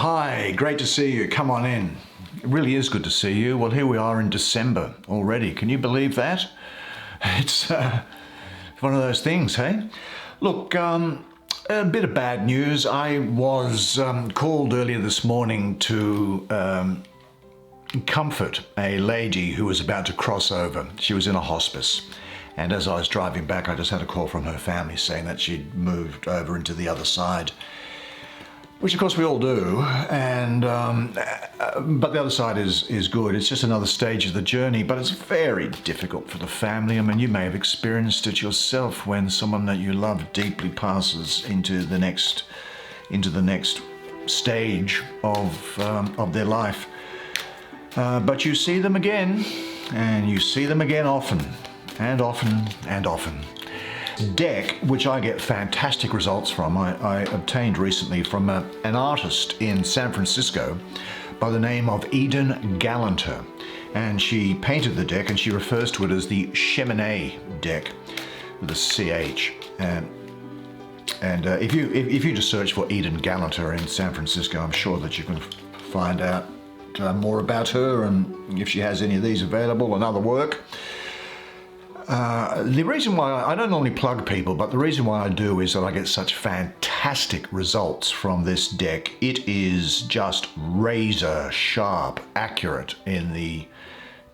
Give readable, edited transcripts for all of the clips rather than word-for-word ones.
Hi, great to see you. Come on in. It really is good to see you. Well, here we are in December already. Can you believe that? It's one of those things, hey? Look, a bit of bad news. I was called earlier this morning to comfort a lady who was about to cross over. She was in a hospice. And as I was driving back, I just had a call from her family saying that she'd moved over into the other side. Which of course we all do, and but the other side is good. It's just another stage of the journey, but it's very difficult for the family. I mean, you may have experienced it yourself when someone that you love deeply passes into the next stage of their life. But you see them again, and you see them again often, and often, and often. Deck, which I get fantastic results from, I obtained recently from an artist in San Francisco by the name of Eden Gallanter, and she painted the deck and she refers to it as the Cheminée deck with a CH. And if you just search for Eden Gallanter in San Francisco, I'm sure that you can find out more about her and if she has any of these available and other work. The reason why I don't normally plug people, but the reason why I do is that I get such fantastic results from this deck. It is just razor sharp, accurate in the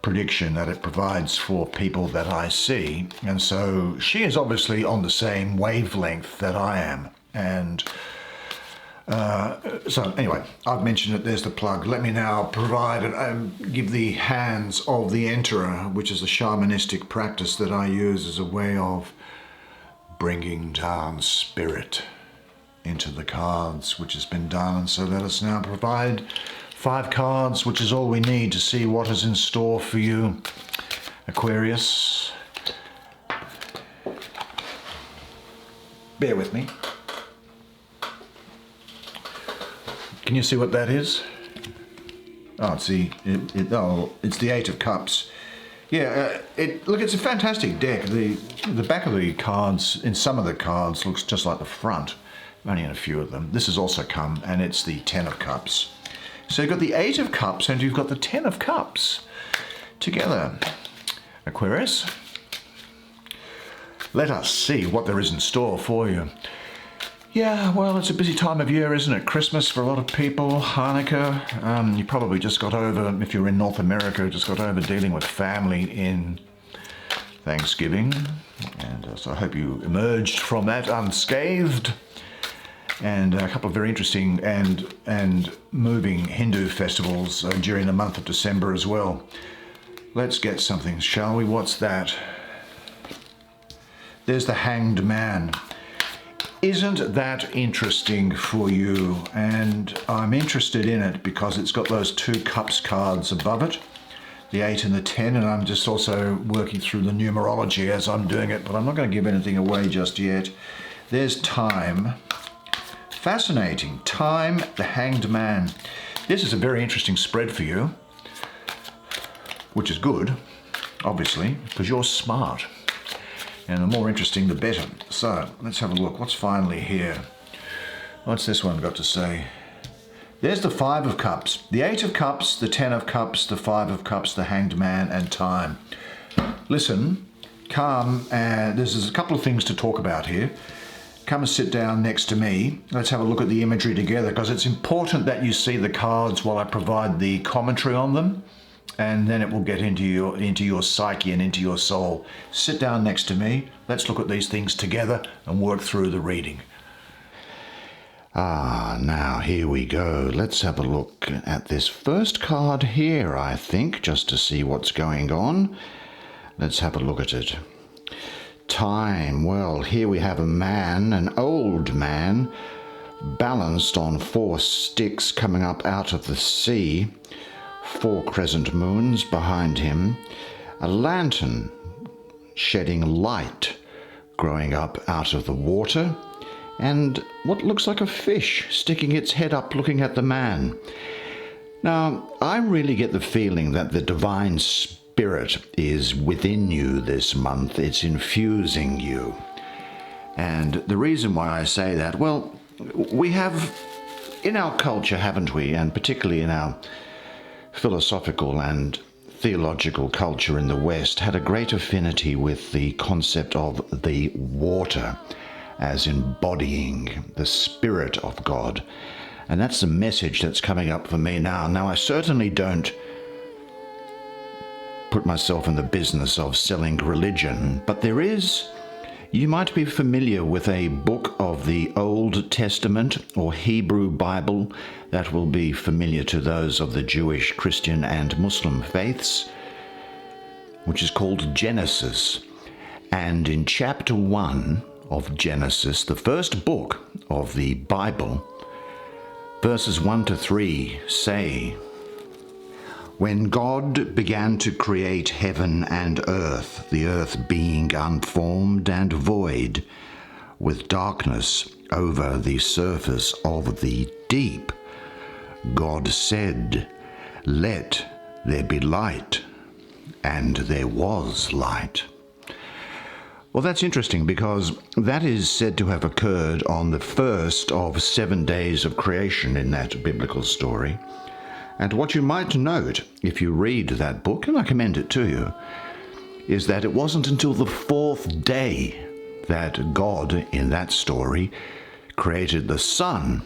prediction that it provides for people that I see. And so she is obviously on the same wavelength that I am. And so anyway, I've mentioned it, there's the plug. Let me now provide and give the hands of the enterer, which is a shamanistic practice that I use as a way of bringing down spirit into the cards, which has been done. And so let us now provide 5 cards, which is all we need to see what is in store for you, Aquarius. Bear with me. Can you see what that is? Oh, it's the 8 of Cups. Yeah, look, it's a fantastic deck. The back of the cards, in some of the cards, looks just like the front. Only in a few of them. This has also come, and it's the 10 of Cups. So you've got the 8 of Cups, and you've got the 10 of Cups together. Aquarius, let us see what there is in store for you. Yeah, well, it's a busy time of year, isn't it? Christmas for a lot of people, Hanukkah. You probably just got over, if you're in North America, just got over dealing with family in Thanksgiving. And so I hope you emerged from that unscathed. And a couple of very interesting and moving Hindu festivals during the month of December as well. Let's get something, shall we? What's that? There's the Hanged Man. Isn't that interesting for you? And I'm interested in it because it's got those 2 Cups cards above it, the 8 and the 10, and I'm just also working through the numerology as I'm doing it, but I'm not going to give anything away just yet. There's Time. Fascinating. Time, the Hanged Man. This is a very interesting spread for you, which is good, obviously, because you're smart. And the more interesting, the better. So, let's have a look. What's finally here? What's this one got to say? There's the 5 of Cups, the 8 of Cups, the 10 of Cups, the 5 of Cups, the Hanged Man, and Time. Listen, come, and there's a couple of things to talk about here. Come and sit down next to me. Let's have a look at the imagery together, because it's important that you see the cards while I provide the commentary on them. And then it will get into your psyche and into your soul. Sit down next to me. Let's look at these things together and work through the reading. Now here we go. Let's have a look at this first card here, I think, just to see what's going on. Let's have a look at it. Time. Well, here we have a man, an old man, balanced on 4 sticks coming up out of the sea. 4 crescent moons behind him, a lantern shedding light growing up out of the water, and what looks like a fish sticking its head up looking at the man. Now, I really get the feeling that the divine spirit is within you this month. It's infusing you. And the reason why I say that, well, we have in our culture, haven't we, and particularly in our philosophical and theological culture in the West, had a great affinity with the concept of the water as embodying the Spirit of God. And that's the message that's coming up for me now. Now, I certainly don't put myself in the business of selling religion, but there is, you might be familiar with a book of the Old Testament or Hebrew Bible that will be familiar to those of the Jewish, Christian, and Muslim faiths, which is called Genesis. And in chapter 1 of Genesis, the first book of the Bible, verses 1 to 3 say, "When God began to create heaven and earth, the earth being unformed and void, with darkness over the surface of the deep, God said, 'Let there be light,' and there was light." Well, that's interesting because that is said to have occurred on the first of 7 days of creation in that biblical story. And what you might note if you read that book, and I commend it to you, is that it wasn't until the 4th day that God, in that story, created the sun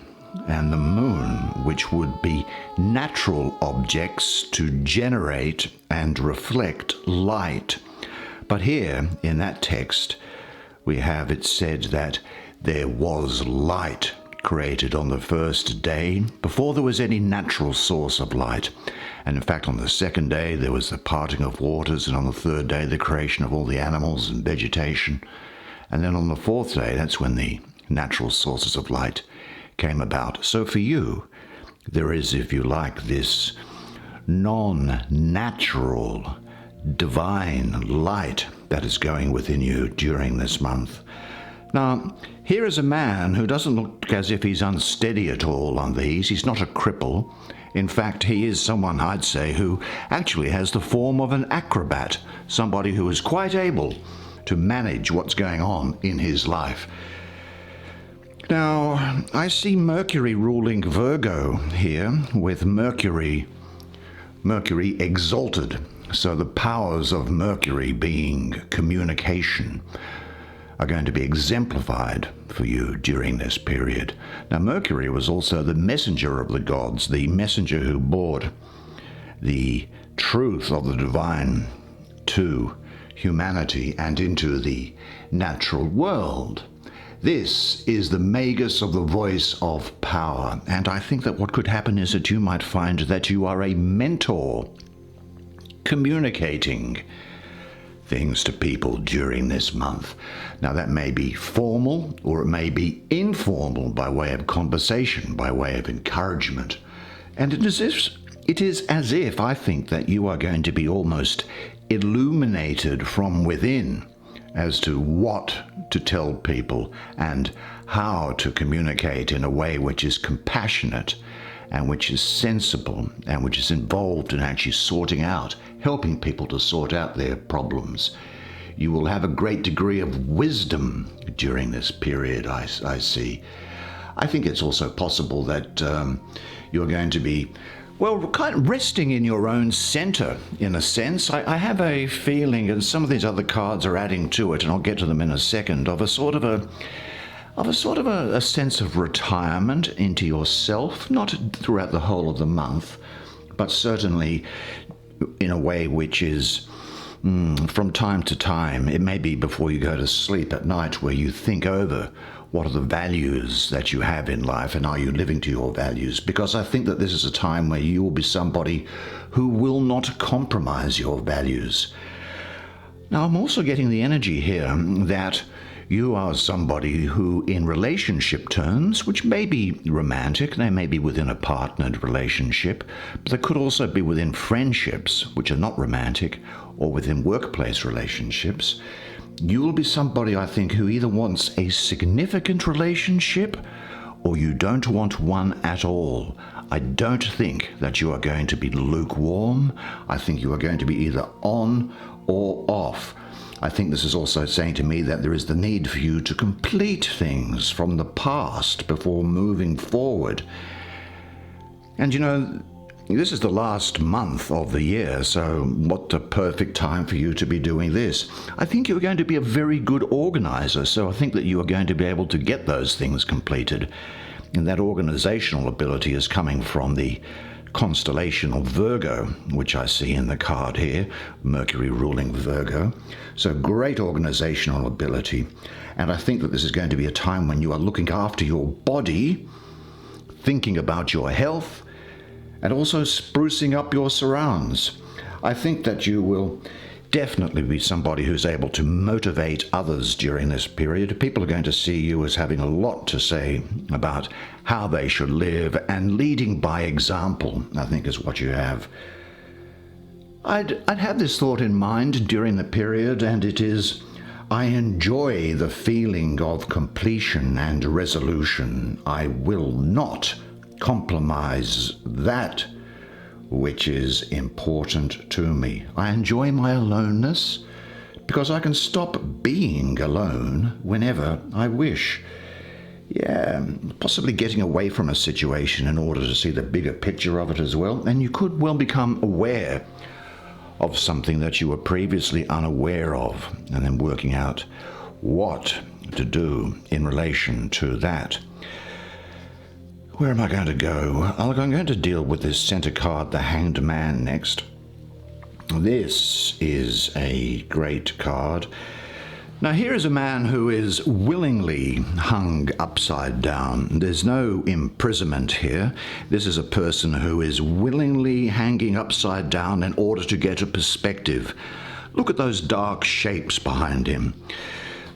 and the moon, which would be natural objects to generate and reflect light. But here, in that text, we have it said that there was light created on the first day, before there was any natural source of light. And in fact, on the 2nd day, there was the parting of waters, and on the 3rd day, the creation of all the animals and vegetation. And then on the 4th day, that's when the natural sources of light came about. So for you, there is, if you like, this non-natural, divine light that is going within you during this month. Now, here is a man who doesn't look as if he's unsteady at all on these. He's not a cripple. In fact, he is someone, I'd say, who actually has the form of an acrobat, somebody who is quite able to manage what's going on in his life. Now, I see Mercury ruling Virgo here, with Mercury exalted. So the powers of Mercury, being communication, are going to be exemplified for you during this period. Now, Mercury was also the messenger of the gods, the messenger who brought the truth of the divine to humanity and into the natural world. This is the magus of the voice of power, and I think that what could happen is that you might find that you are a mentor communicating things to people during this month. Now, that may be formal or it may be informal, by way of conversation, by way of encouragement. And it is as if I think that you are going to be almost illuminated from within as to what to tell people and how to communicate in a way which is compassionate and which is sensible and which is involved in actually sorting out, helping people to sort out their problems. You will have a great degree of wisdom during this period, I see. I think it's also possible that you're going to be, well, kind of resting in your own center, in a sense. I have a feeling, and some of these other cards are adding to it, and I'll get to them in a second, of a sort of a sense of retirement into yourself, not throughout the whole of the month, but certainly in a way which is from time to time. It may be before you go to sleep at night, where you think over what are the values that you have in life, and are you living to your values? Because I think that this is a time where you will be somebody who will not compromise your values. Now, I'm also getting the energy here that you are somebody who, in relationship terms, which may be romantic, they may be within a partnered relationship, but they could also be within friendships, which are not romantic, or within workplace relationships. You will be somebody, I think, who either wants a significant relationship or you don't want one at all. I don't think that you are going to be lukewarm. I think you are going to be either on or off. I think this is also saying to me that there is the need for you to complete things from the past before moving forward. And you know, this is the last month of the year, so what a perfect time for you to be doing this. I think you're going to be a very good organizer, so I think that you are going to be able to get those things completed. And that organizational ability is coming from the constellation of Virgo, which I see in the card here, Mercury ruling Virgo. So great organizational ability. And I think that this is going to be a time when you are looking after your body, thinking about your health, and also sprucing up your surrounds. I think that you will definitely be somebody who's able to motivate others during this period. People are going to see you as having a lot to say about how they should live, and leading by example, I think, is what you have. I'd have this thought in mind during the period, and it is, I enjoy the feeling of completion and resolution. I will not compromise that which is important to me. I enjoy my aloneness because I can stop being alone whenever I wish. Yeah, possibly getting away from a situation in order to see the bigger picture of it as well. And you could well become aware of something that you were previously unaware of, and then working out what to do in relation to that. Where am I going to go? I'm going to deal with this center card, the Hanged Man, next. This is a great card. Now, here is a man who is willingly hung upside down. There's no imprisonment here. This is a person who is willingly hanging upside down in order to get a perspective. Look at those dark shapes behind him.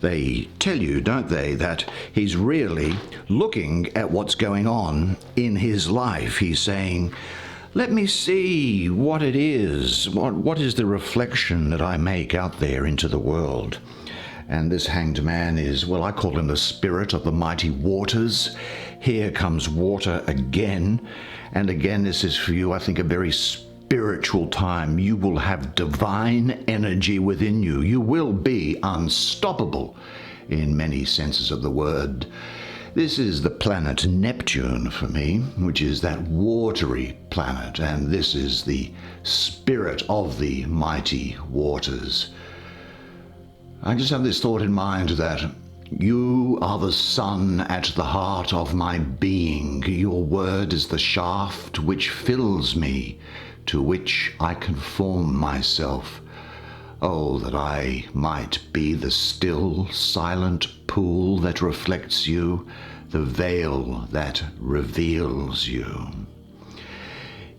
They tell you, don't they, that he's really looking at what's going on in his life. He's saying, let me see what it is. What is the reflection that I make out there into the world? And this Hanged Man is, well, I call him the spirit of the mighty waters. Here comes water again. And again, this is for you, I think, a very spiritual time. You will have divine energy within you. You will be unstoppable in many senses of the word. This is the planet Neptune for me, which is that watery planet, and this is the spirit of the mighty waters. I just have this thought in mind that you are the sun at the heart of my being. Your word is the shaft which fills me, to which I conform myself. Oh, that I might be the still, silent pool that reflects you, the veil that reveals you.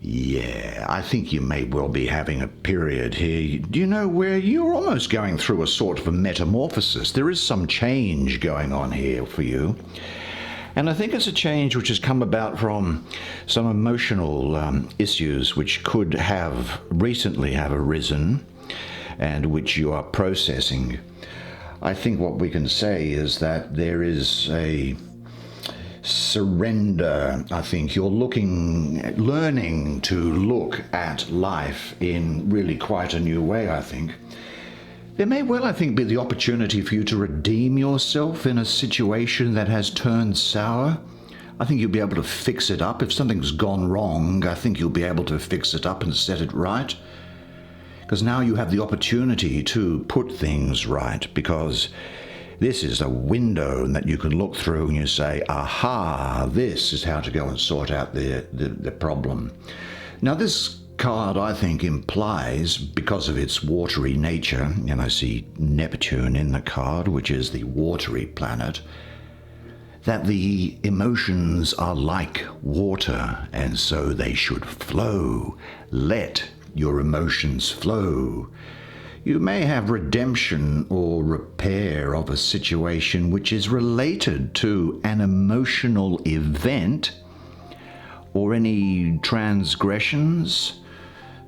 Yeah, I think you may well be having a period here, do you know, where you're almost going through a sort of a metamorphosis. There is some change going on here for you. And I think it's a change which has come about from some emotional issues which could have recently have arisen and which you are processing. I think what we can say is that there is a surrender. I think you're learning to look at life in really quite a new way, I think. There may well, I think, be the opportunity for you to redeem yourself in a situation that has turned sour. I think you'll be able to fix it up. If something's gone wrong, I think you'll be able to fix it up and set it right. Because now you have the opportunity to put things right, because this is a window that you can look through and you say, aha, this is how to go and sort out the problem. Now, this card, I think, implies, because of its watery nature, and I see Neptune in the card, which is the watery planet, that the emotions are like water, and so they should flow. Let your emotions flow. You may have redemption or repair of a situation which is related to an emotional event or any transgressions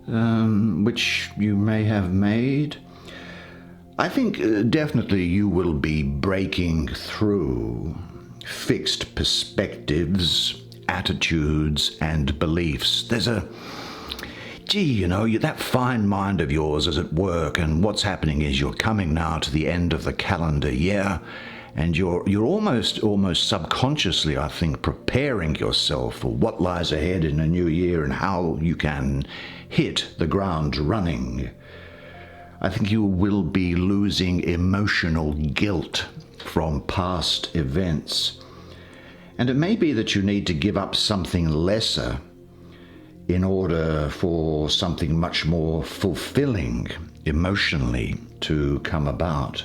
which you may have made. I think definitely you will be breaking through fixed perspectives, attitudes, and beliefs. There's that fine mind of yours is at work, and what's happening is you're coming now to the end of the calendar year, And you're almost subconsciously, I think, preparing yourself for what lies ahead in a new year and how you can hit the ground running. I think you will be losing emotional guilt from past events. And it may be that you need to give up something lesser in order for something much more fulfilling emotionally to come about.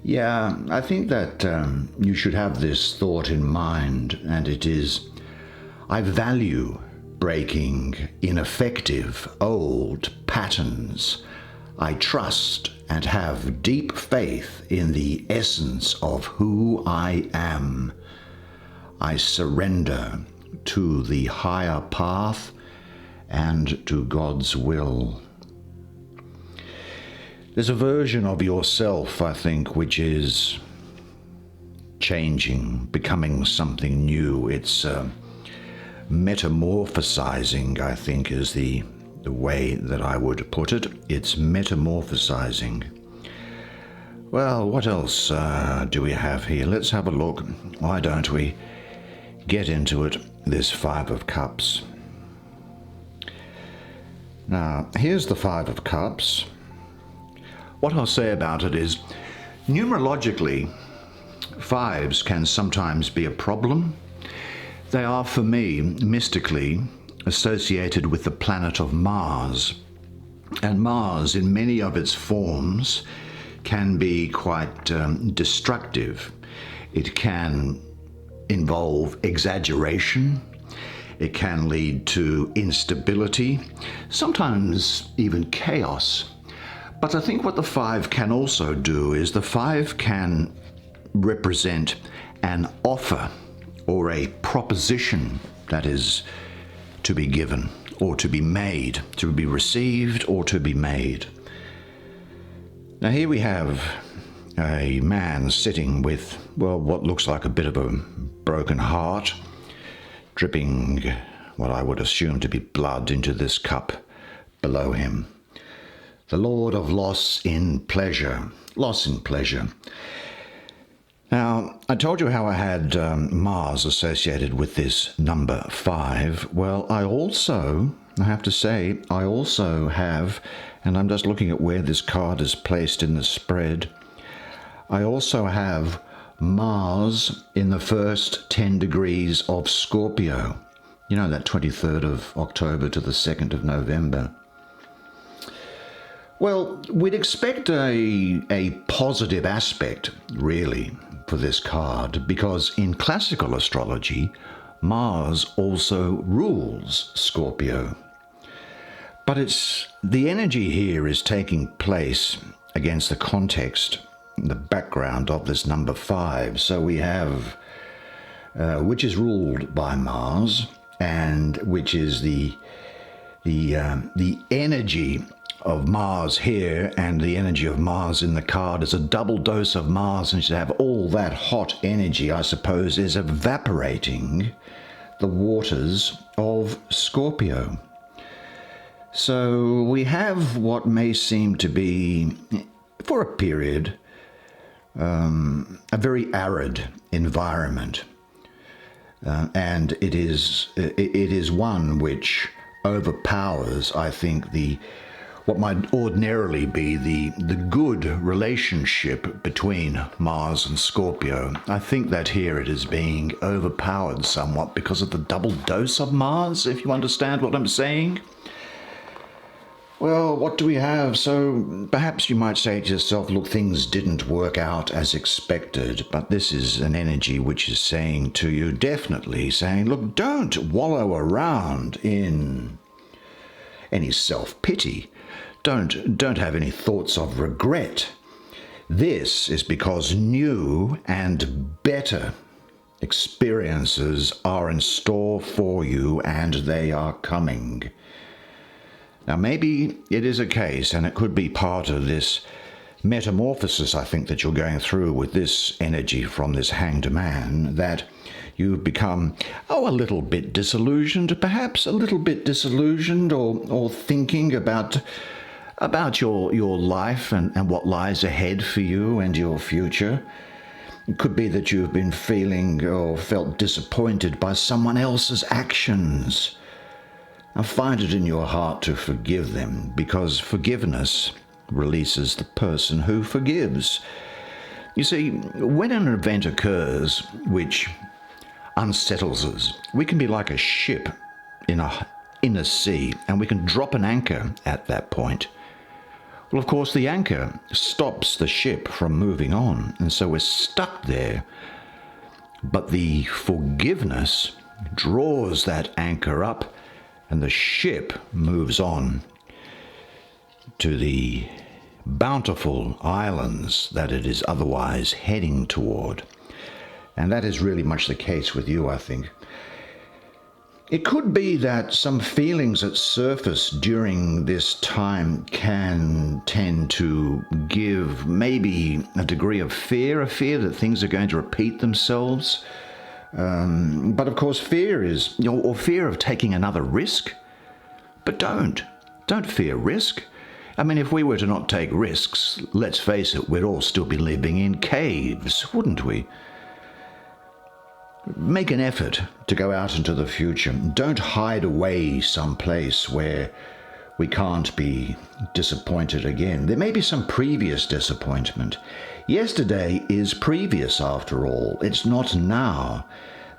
Yeah, I think that you should have this thought in mind, and it is, I value breaking ineffective old patterns. I trust and have deep faith in the essence of who I am. I surrender to the higher path and to God's will. There's a version of yourself, I think, which is changing, becoming something new. It's metamorphosizing, I think, is the way that I would put it. It's metamorphosizing. Well, what else do we have here? Let's have a look. Why don't we get into it? This Five of Cups. Now, here's the Five of Cups. What I'll say about it is, numerologically, fives can sometimes be a problem. They are, for me, mystically associated with the planet of Mars. And Mars, in many of its forms, can be quite destructive. It can involve exaggeration. It can lead to instability, sometimes even chaos. But I think what the five can also do is the five can represent an offer or a proposition that is to be given or to be made, to be received or to be made. Now here we have a man sitting with, well, what looks like a bit of a broken heart, dripping what I would assume to be blood into this cup below him. The Lord of loss in pleasure. Loss in pleasure. Now, I told you how I had Mars associated with this number 5. Well, I have to say, I also have, and I'm just looking at where this card is placed in the spread, I also have Mars in the first 10 degrees of Scorpio. You know, that 23rd of October to the 2nd of November. Well, we'd expect a positive aspect, really, for this card, because in classical astrology, Mars also rules Scorpio. But the energy here is taking place against the context, the background of this number 5. So we have, which is ruled by Mars, and which is the energy of Mars here, and the energy of Mars in the card is a double dose of Mars, and to have all that hot energy, I suppose, is evaporating the waters of Scorpio. So we have what may seem to be, for a period, a very arid environment, and it is one which overpowers, I think, what might ordinarily be the good relationship between Mars and Scorpio. I think that here it is being overpowered somewhat because of the double dose of Mars, if you understand what I'm saying. Well, what do we have? So perhaps you might say to yourself, look, things didn't work out as expected, but this is an energy which is saying to you, definitely saying, look, don't wallow around in any self-pity. Don't have any thoughts of regret. This is because new and better experiences are in store for you, and they are coming. Now, maybe it is a case, and it could be part of this metamorphosis, I think, that you're going through with this energy from this hanged man, that you've become, a little bit disillusioned, perhaps a little bit disillusioned, or thinking about about your life and what lies ahead for you and your future. It could be that you've been feeling or felt disappointed by someone else's actions. Now find it in your heart to forgive them, because forgiveness releases the person who forgives. You see, when an event occurs which unsettles us, we can be like a ship in a sea, and we can drop an anchor at that point. Well, of course, the anchor stops the ship from moving on, and so we're stuck there. But the forgiveness draws that anchor up, and the ship moves on to the bountiful islands that it is otherwise heading toward. And that is really much the case with you, I think. It could be that some feelings that surface during this time can tend to give maybe a degree of fear, a fear that things are going to repeat themselves. But of course, fear is, or fear of taking another risk. But don't fear risk. I mean, if we were to not take risks, let's face it, we'd all still be living in caves, wouldn't we? Make an effort to go out into the future. Don't hide away someplace where we can't be disappointed again. There may be some previous disappointment. Yesterday is previous after all. It's not now.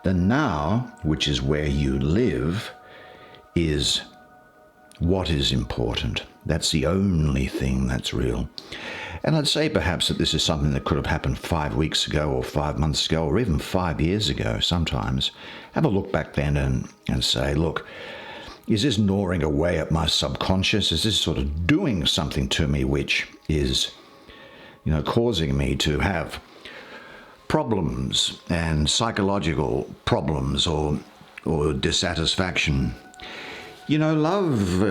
The now, which is where you live, is what is important. That's the only thing that's real. And I'd say perhaps that this is something that could have happened 5 weeks ago or 5 months ago or even 5 years ago sometimes. Have a look back then and say, look, is this gnawing away at my subconscious? Is this sort of doing something to me which is, causing me to have problems and psychological problems or dissatisfaction? Love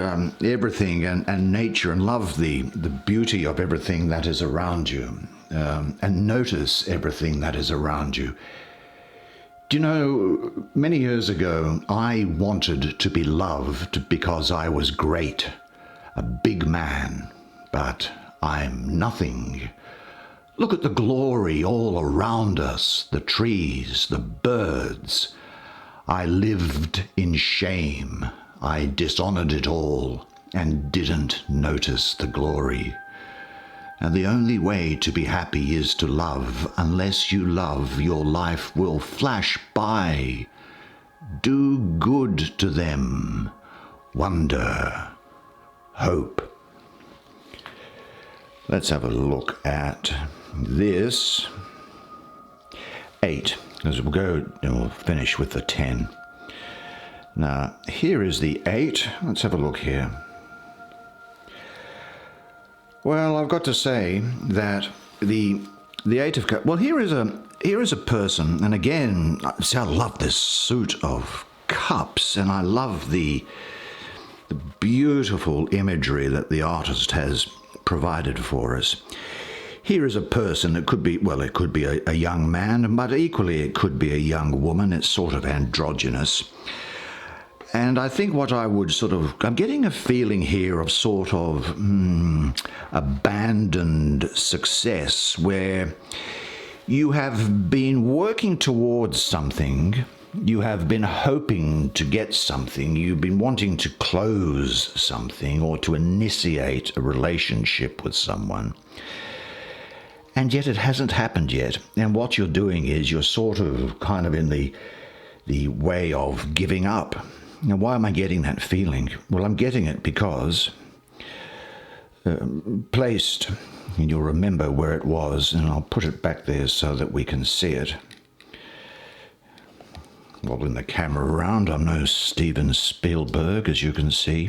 everything and nature, and love the beauty of everything that is around you, and notice everything that is around you. Do you know, many years ago, I wanted to be loved because I was great, a big man, but I'm nothing. Look at the glory all around us, the trees, the birds. I lived in shame. I dishonored it all and didn't notice the glory. And the only way to be happy is to love. Unless you love, your life will flash by. Do good to them. Wonder. Hope. Let's have a look at this. 8, because we'll finish with the 10. Now, here is the 8. Let's have a look here. Well, I've got to say that the 8 of Cups. Well, here is a person, and again, see, I love this suit of cups, and I love the beautiful imagery that the artist has provided for us. Here is a person. It could be a young man, but equally it could be a young woman. It's sort of androgynous. And I think what I would I'm getting a feeling here of sort of abandoned success, where you have been working towards something, you have been hoping to get something, you've been wanting to close something or to initiate a relationship with someone. And yet it hasn't happened yet. And what you're doing is you're sort of kind of in the way of giving up. Now, why am I getting that feeling? Well, I'm getting it because placed, and you'll remember where it was, and I'll put it back there so that we can see it. Wobbling the camera around, I'm no Steven Spielberg, as you can see.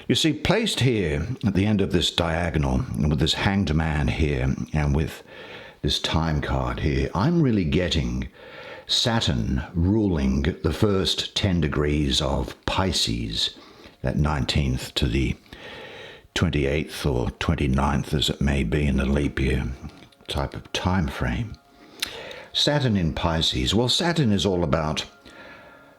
You see, placed here at the end of this diagonal, and with this hanged man here, and with this time card here, I'm really getting Saturn ruling the first 10 degrees of Pisces, that 19th to the 28th or 29th, as it may be in the leap year type of time frame. Saturn in Pisces. Well, Saturn is all about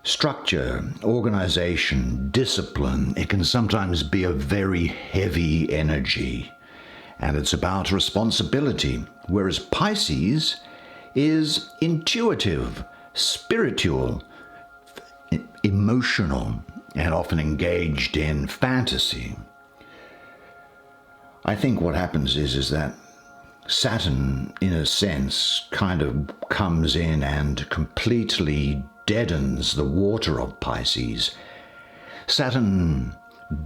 structure, organization, discipline. It can sometimes be a very heavy energy, and it's about responsibility, whereas Pisces is intuitive, spiritual, emotional, and often engaged in fantasy. I think what happens is that Saturn, in a sense, kind of comes in and completely deadens the water of Pisces. Saturn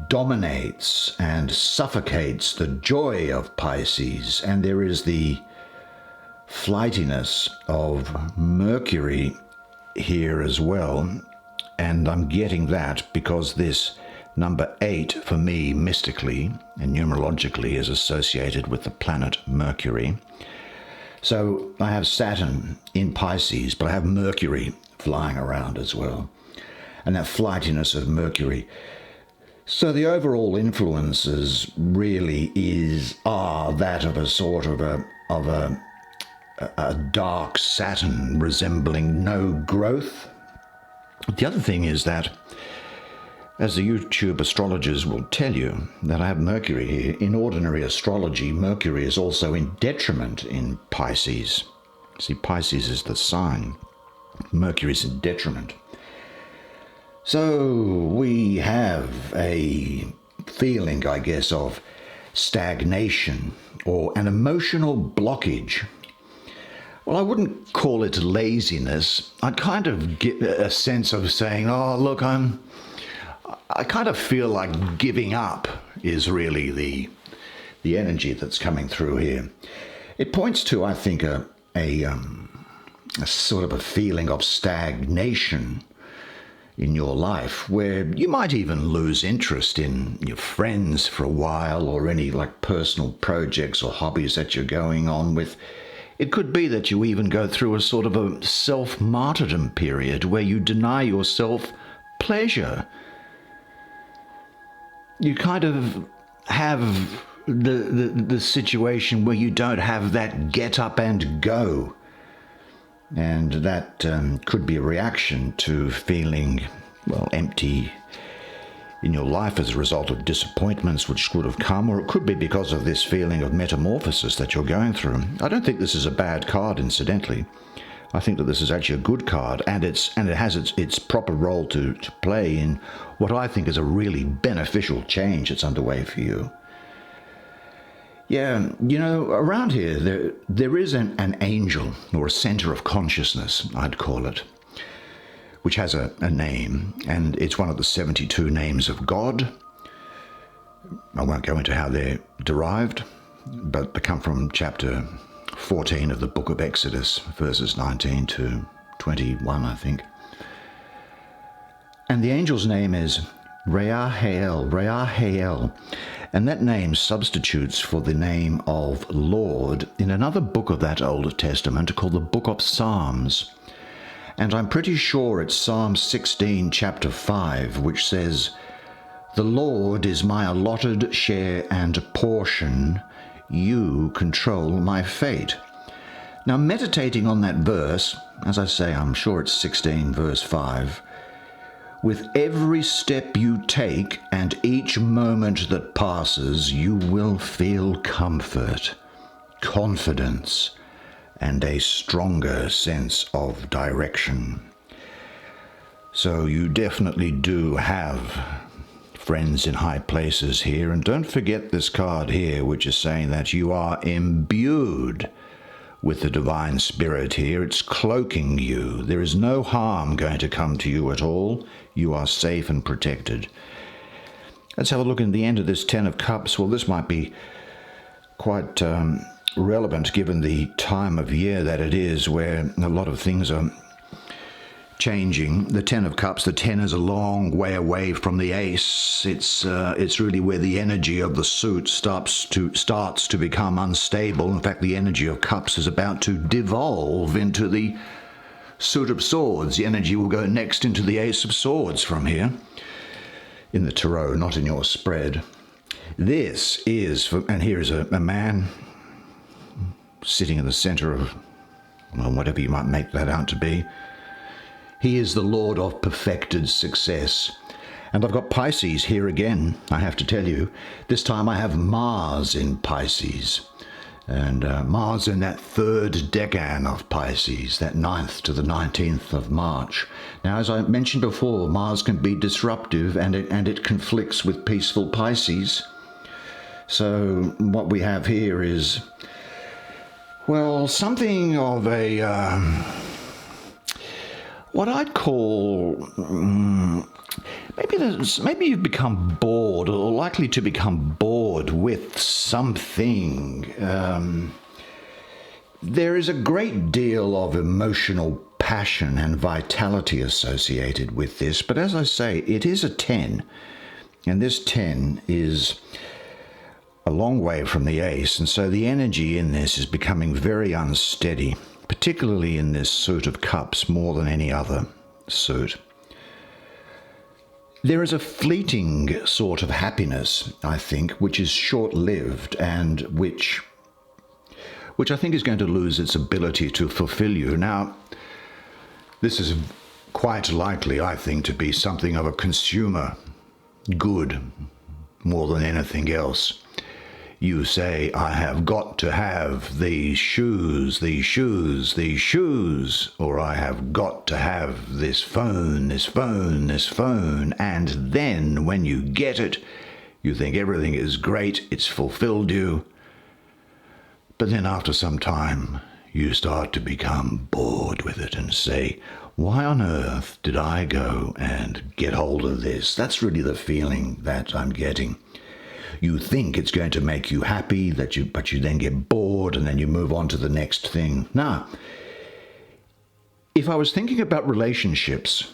dominates and suffocates the joy of Pisces, and there is the flightiness of Mercury here as well, and I'm getting that because this number 8 for me mystically and numerologically is associated with the planet Mercury. So I have Saturn in Pisces, but I have Mercury flying around as well, and that flightiness of Mercury. So the overall influences really are that of a sort of a dark Saturn resembling no growth. The other thing is that, as the YouTube astrologers will tell you, that I have Mercury here. In ordinary astrology, Mercury is also in detriment in Pisces. See, Pisces is the sign. Mercury is in detriment. So we have a feeling, I guess, of stagnation or an emotional blockage. Well, I wouldn't call it laziness. I'd kind of get a sense of saying, oh, look, I kind of feel like giving up is really the energy that's coming through here. It points to, I think, a sort of a feeling of stagnation in your life, where you might even lose interest in your friends for a while, or any like personal projects or hobbies that you're going on with. It could be that you even go through a sort of a self-martyrdom period where you deny yourself pleasure. You kind of have the situation where you don't have that get up and go. And that could be a reaction to feeling, well, empty in your life as a result of disappointments which would have come, or it could be because of this feeling of metamorphosis that you're going through. I don't think this is a bad card, incidentally. I think that this is actually a good card, and it has its proper role to play in what I think is a really beneficial change that's underway for you. Yeah, you know, around here there is an angel, or a center of consciousness, I'd call it, which has a name, and it's one of the 72 names of God. I won't go into how they're derived, but they come from chapter 14 of the book of Exodus, verses 19 to 21, I think. And the angel's name is Re'ahael, and that name substitutes for the name of Lord in another book of that Old Testament called the Book of Psalms. And I'm pretty sure it's Psalm 16, chapter 5, which says, "The Lord is my allotted share and portion. You control my fate." Now, meditating on that verse, as I say, I'm sure it's 16, verse 5, with every step you take and each moment that passes, you will feel comfort, confidence, and a stronger sense of direction. So you definitely do have friends in high places here, and don't forget this card here, which is saying that you are imbued with the divine spirit here. It's cloaking you. There is no harm going to come to you at all. You are safe and protected. Let's have a look at the end of this 10 of Cups. Well, this might be quite relevant given the time of year that it is, where a lot of things are changing. The 10 of Cups, the 10 is a long way away from the Ace. It's really where the energy of the suit starts to become unstable. In fact, the energy of Cups is about to devolve into the Suit of Swords. The energy will go next into the Ace of Swords from here in the Tarot, not in your spread. This is, and here is a man sitting in the center of, well, whatever you might make that out to be. He is the Lord of perfected success. And I've got Pisces here again, I have to tell you. This time I have Mars in Pisces. And Mars in that third decan of Pisces, that 9th to the 19th of March. Now, as I mentioned before, Mars can be disruptive and it conflicts with peaceful Pisces. So what we have here is, well, something of a, what I'd call, maybe you've become bored or likely to become bored with something. There is a great deal of emotional passion and vitality associated with this, but as I say, it is a 10, and this 10 is a long way from the ace, and so the energy in this is becoming very unsteady, particularly in this suit of cups more than any other suit. There is a fleeting sort of happiness, I think, which is short-lived and which I think is going to lose its ability to fulfill you. Now, this is quite likely, I think, to be something of a consumer good more than anything else. You say, I have got to have these shoes, these shoes, these shoes, or I have got to have this phone, this phone, this phone, and then when you get it, you think everything is great, it's fulfilled you, but then after some time, you start to become bored with it and say, why on earth did I go and get hold of this? That's really the feeling that I'm getting. You think it's going to make you happy, but you then get bored and then you move on to the next thing. Now, if I was thinking about relationships,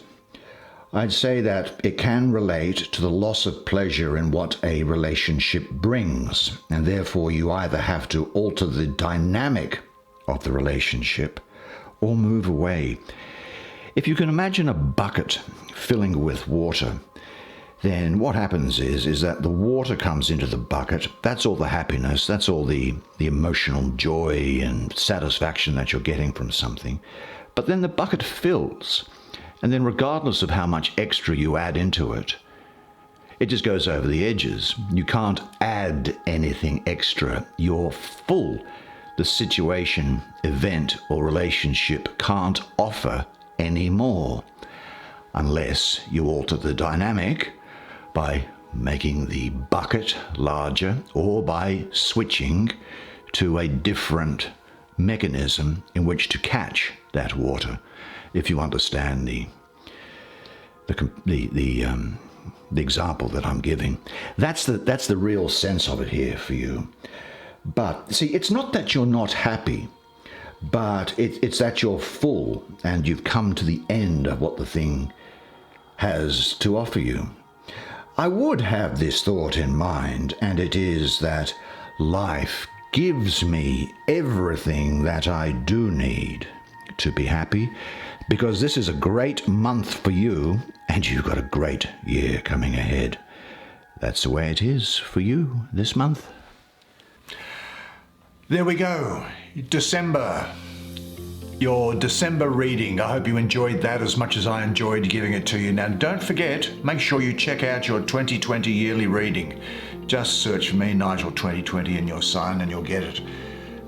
I'd say that it can relate to the loss of pleasure in what a relationship brings, and therefore you either have to alter the dynamic of the relationship or move away. If you can imagine a bucket filling with water, then what happens is that the water comes into the bucket. That's all the happiness, that's all the emotional joy and satisfaction that you're getting from something. But then the bucket fills, and then regardless of how much extra you add into it, it just goes over the edges. You can't add anything extra. You're full. The situation, event, or relationship can't offer any more unless you alter the dynamic by making the bucket larger or by switching to a different mechanism in which to catch that water, if you understand the example that I'm giving. That's the real sense of it here for you. But see, it's not that you're not happy, but it's that you're full and you've come to the end of what the thing has to offer you. I would have this thought in mind, and it is that life gives me everything that I do need to be happy, because this is a great month for you, and you've got a great year coming ahead. That's the way it is for you this month. There we go. December. Your December reading. I hope you enjoyed that as much as I enjoyed giving it to you. Now, don't forget, make sure you check out your 2020 yearly reading. Just search for me, Nigel 2020, in your sign, and you'll get it.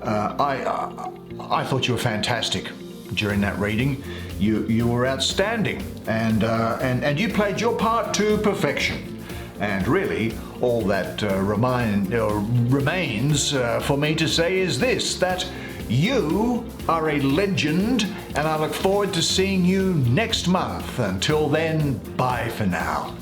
I thought you were fantastic during that reading. You were outstanding, and you played your part to perfection. And really, all that remains for me to say is this, that you are a legend, and I look forward to seeing you next month. Until then, bye for now.